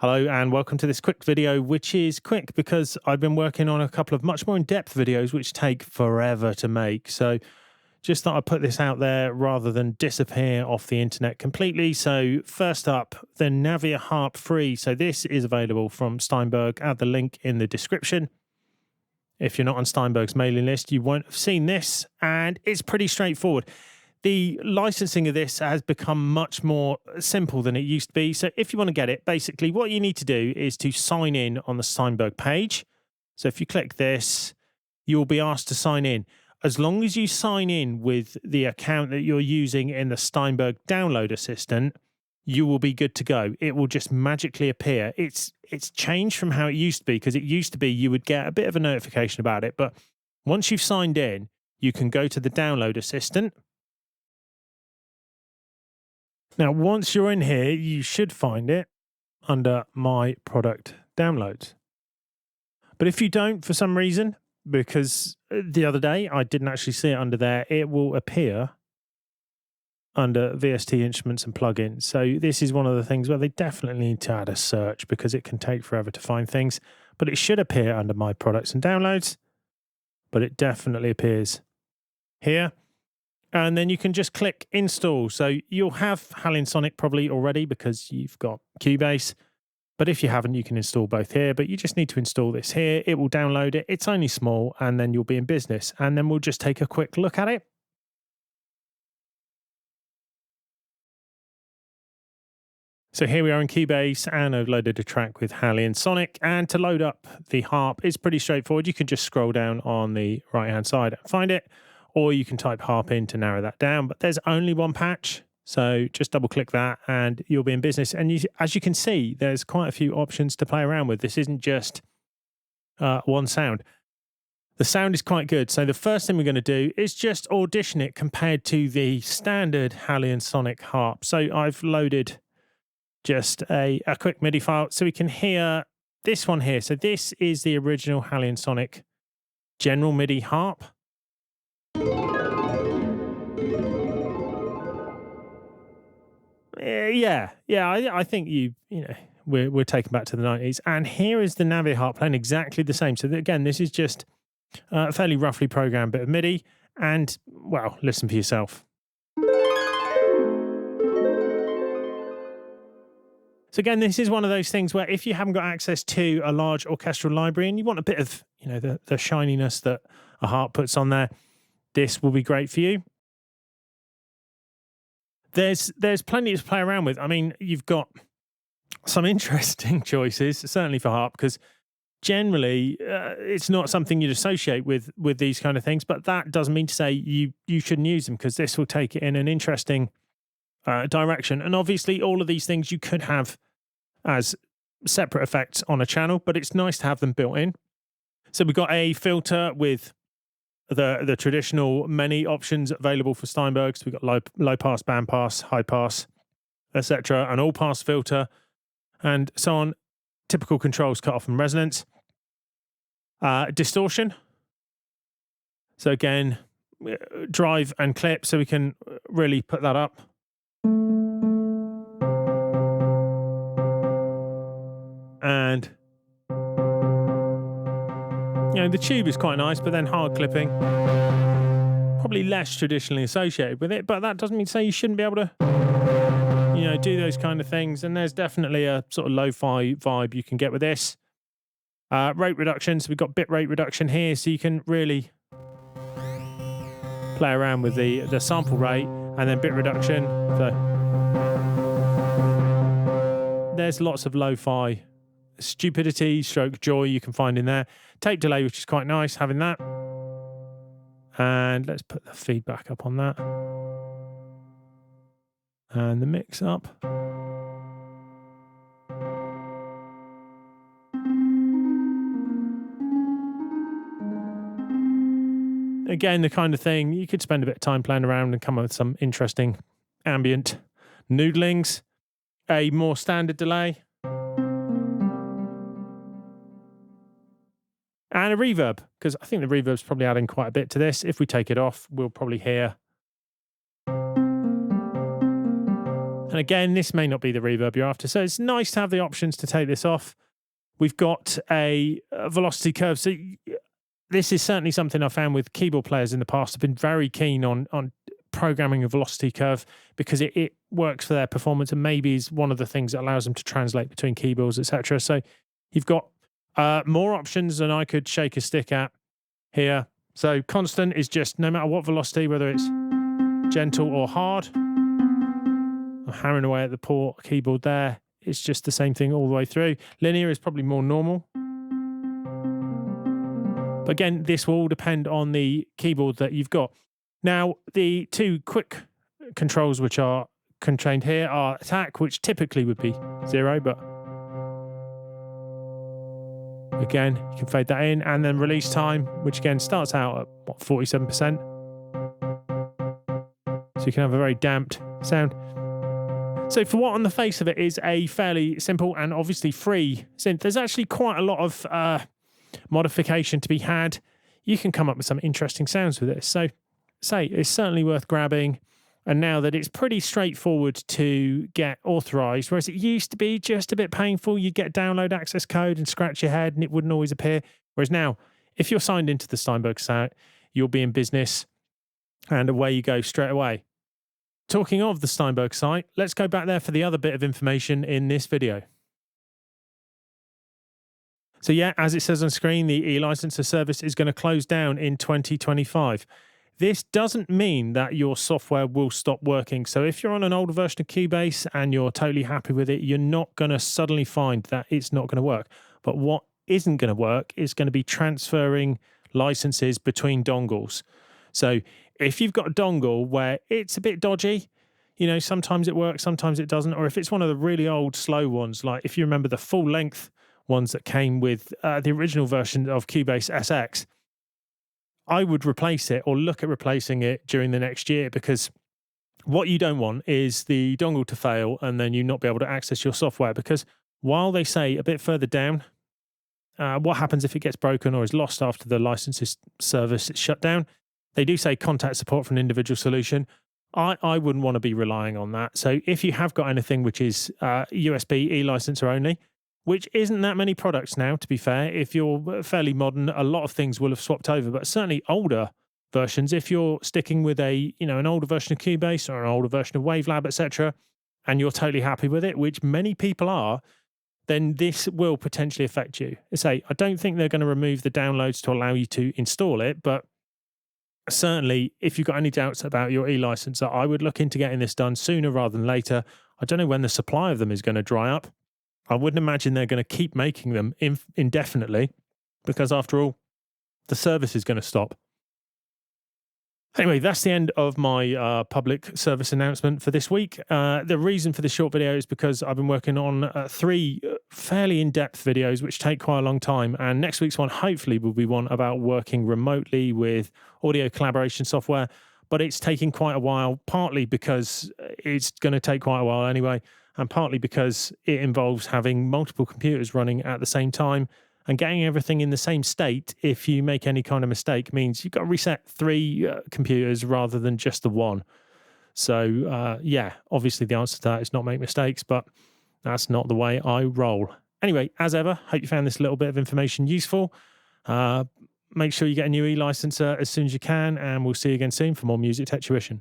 Hello and welcome to this quick video, which is quick because I've been working on a couple of much more in-depth videos which take forever to make. So just thought I'd put this out there rather than disappear off the internet completely. So first up, the Navia Harp Free. So this is available from Steinberg. Add the link in the description. If you're not on Steinberg's mailing list, you won't have seen this, and it's pretty straightforward. The licensing of this has become much more simple than it used to be. So if you want to get it, basically what you need to do is to sign in on the Steinberg page. So if you click this, you'll be asked to sign in. As long as you sign in with the account that you're using in the Steinberg download assistant, you will be good to go. It will just magically appear. It's changed from how it used to be, because it used to be you would get a bit of a notification about it. But once you've signed in, you can go to the download assistant. Now, once you're in here, you should find it under My Product Downloads. But if you don't, for some reason, because the other day I didn't actually see it under there, it will appear under VST Instruments and Plugins. So this is one of the things where they definitely need to add a search, because it can take forever to find things. But it should appear under My Products and Downloads, but it definitely appears here. And then you can just click install. So you'll have Halion Sonic probably already because you've got Cubase. But if you haven't, you can install both here. But you just need to install this here. It will download it. It's only small, and then you'll be in business. And then we'll just take a quick look at it. So here we are in Cubase, and I've loaded a track with Halion Sonic. And to load up the harp, it's pretty straightforward. You can just scroll down on the right-hand side and find it. Or you can type harp in to narrow that down, but there's only one patch. So just double click that and you'll be in business. And as you can see, there's quite a few options to play around with. This isn't just one sound. The sound is quite good. So the first thing we're going to do is just audition it compared to the standard Halion Sonic harp. So I've loaded just a quick MIDI file so we can hear this one here. So this is the original Halion Sonic general MIDI harp. I think we're taken back to the 90s. And here is the Navia harp playing exactly the same. So again, this is just a fairly roughly programmed bit of MIDI. And, well, listen for yourself. So again, this is one of those things where if you haven't got access to a large orchestral library and you want a bit of, the shininess that a harp puts on there, this will be great for you. There's plenty to play around with. I mean, you've got some interesting choices, certainly for harp, because generally it's not something you'd associate with these kind of things, but that doesn't mean to say you shouldn't use them, because this will take it in an interesting direction. And obviously all of these things you could have as separate effects on a channel, but it's nice to have them built in. So we've got a filter with the traditional many options available for Steinberg. So we've got low pass, band pass, high pass, etc., an all pass filter, and so on. Typical controls: cut off and resonance, distortion. So again, drive and clip, so we can really put that up. And the tube is quite nice, but then hard clipping, probably less traditionally associated with it, but that doesn't mean to say you shouldn't be able to, do those kind of things. And there's definitely a sort of lo-fi vibe you can get with this. Rate reduction, so we've got bit rate reduction here, so you can really play around with the sample rate, and then bit reduction. So there's lots of lo-fi stupidity, stroke joy you can find in there. Tape delay, which is quite nice, having that. And let's put the feedback up on that. And the mix up. Again, the kind of thing you could spend a bit of time playing around and come up with some interesting ambient noodlings. A more standard delay. And a reverb, because I think the reverb's probably adding quite a bit to this. If we take it off, we'll probably hear And again, this may not be the reverb you're after, so it's nice to have the options to take this off. We've got a velocity curve. So this is certainly something I found with keyboard players in the past. I've been very keen on programming a velocity curve because it works for their performance and maybe is one of the things that allows them to translate between keyboards, etc. So you've got more options than I could shake a stick at here. So constant is just no matter what velocity, whether it's gentle or hard. I'm hammering away at the keyboard there. It's just the same thing all the way through. Linear is probably more normal. But again, this will all depend on the keyboard that you've got. Now, the two quick controls which are contained here are attack, which typically would be 0, but again, you can fade that in, and then release time, which again starts out at what, 47%. So you can have a very damped sound. So for what on the face of it is a fairly simple and obviously free synth, there's actually quite a lot of modification to be had. You can come up with some interesting sounds with this. So say it's certainly worth grabbing. And now that it's pretty straightforward to get authorized, whereas it used to be just a bit painful, you'd get download access code and scratch your head and it wouldn't always appear. Whereas now, if you're signed into the Steinberg site, you'll be in business and away you go straight away. Talking of the Steinberg site, let's go back there for the other bit of information in this video. So yeah, as it says on screen, the e-licenser service is going to close down in 2025. This doesn't mean that your software will stop working. So if you're on an older version of Cubase and you're totally happy with it, you're not going to suddenly find that it's not going to work. But what isn't going to work is going to be transferring licenses between dongles. So if you've got a dongle where it's a bit dodgy, you know, sometimes it works, sometimes it doesn't. Or if it's one of the really old slow ones, like if you remember the full length ones that came with the original version of Cubase SX, I would replace it or look at replacing it during the next year, because what you don't want is the dongle to fail and then you not be able to access your software. Because while they say a bit further down, what happens if it gets broken or is lost after the licenses service is shut down, they do say contact support for an individual solution. I wouldn't want to be relying on that. So if you have got anything which is USB e-licenser only, which isn't that many products now, to be fair. If you're fairly modern, a lot of things will have swapped over, but certainly older versions, if you're sticking with an older version of Cubase or an older version of Wavelab, etc., and you're totally happy with it, which many people are, then this will potentially affect you. I don't think they're going to remove the downloads to allow you to install it, but certainly if you've got any doubts about your e-licenser, I would look into getting this done sooner rather than later. I don't know when the supply of them is going to dry up. I wouldn't imagine they're going to keep making them indefinitely, because after all, the service is going to stop. Anyway, that's the end of my public service announcement for this week. The reason for this short video is because I've been working on 3 fairly in-depth videos, which take quite a long time. And next week's one, hopefully, will be one about working remotely with audio collaboration software. But it's taking quite a while, partly because it's going to take quite a while anyway, and partly because it involves having multiple computers running at the same time, and getting everything in the same state. If you make any kind of mistake, means you've got to reset 3 computers rather than just the one. So yeah, obviously the answer to that is not make mistakes, but that's not the way I roll. Anyway, as ever, hope you found this little bit of information useful. Make sure you get a new e-licenser as soon as you can, and we'll see you again soon for more Music Tech Tuition.